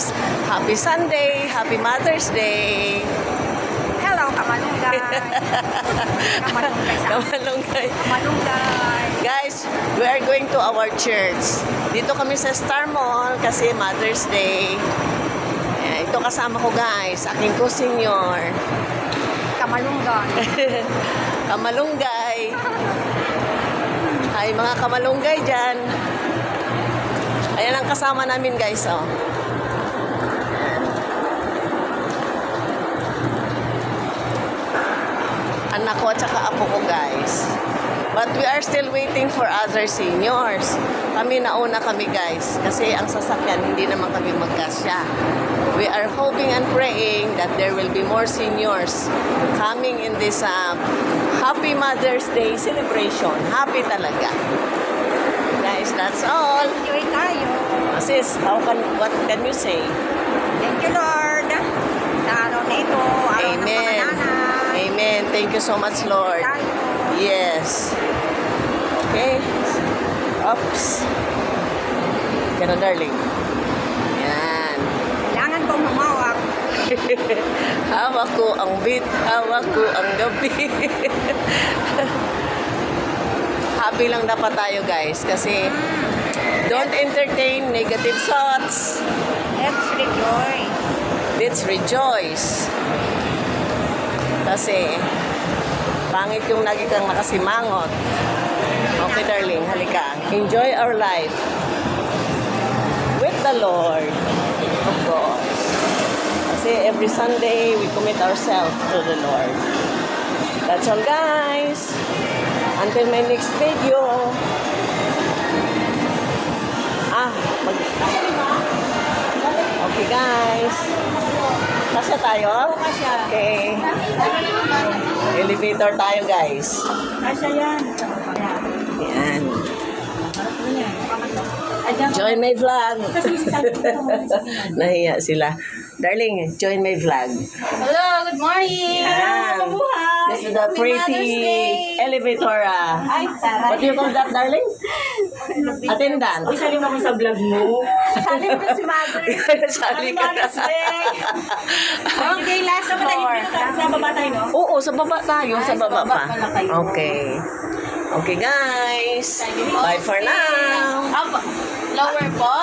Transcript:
guys. Happy Sunday, Happy Mother's Day. Hello, kamalunggay. Kamalunggay sa Kamalunggay. kamalunggay. Guys, we are going to our church. Dito kami sa Star Mall kasi Mother's Day. Ayan, ito kasama ko guys, aking co-senior. Kamalunggay. Kamalunggay. Ay, mga kamalunggay dyan. Ayan ang kasama namin guys, oh. Anak ko at saka apo ko guys. But we are still waiting for other seniors. Kami nauna kami guys. Kasi ang sasakyan hindi naman kami magkasya. We are hoping and praying that there will be more seniors coming in this Happy Mother's Day celebration. Happy talaga. Guys, that's all. Enjoy tayo. Sis, what can you say? Thank you, Lord. Sa araw na ito, araw ng Amen. panganay. Amen. Thank you so much, Lord. Tayo. Yes. Okay. Oops. Kaya darling. Yan. Kailangan kong humawak. Hawak ko ang beat, hawak ko ang gabi. Happy lang dapat tayo guys kasi don't entertain negative thoughts. Let's rejoice. Let's rejoice. Kasi pangit yung lagi kang nakasimangot. Okay darling, halika. Enjoy our life with the Lord. Of course. Kasi every Sunday, we commit ourselves to the Lord. That's all, guys. Until my next video. Okay, guys. Kasya tayo? Okay. Elevator tayo, guys. Kasya yan. Yan. Join my vlog. Nahiya sila. Darling, join my vlog. Hello, good morning. Yan. This is the pretty elevator. Ay, What do you call that, darling? Attendant. Uy, salim ako sa vlog mo. Sabi mo si Mother. Sali ka na. Okay, last floor. Sa baba tayo, no? Oo, sa baba tayo. Sa baba pa. pala kayo. Okay. Okay, guys. Bye for now. Lower po.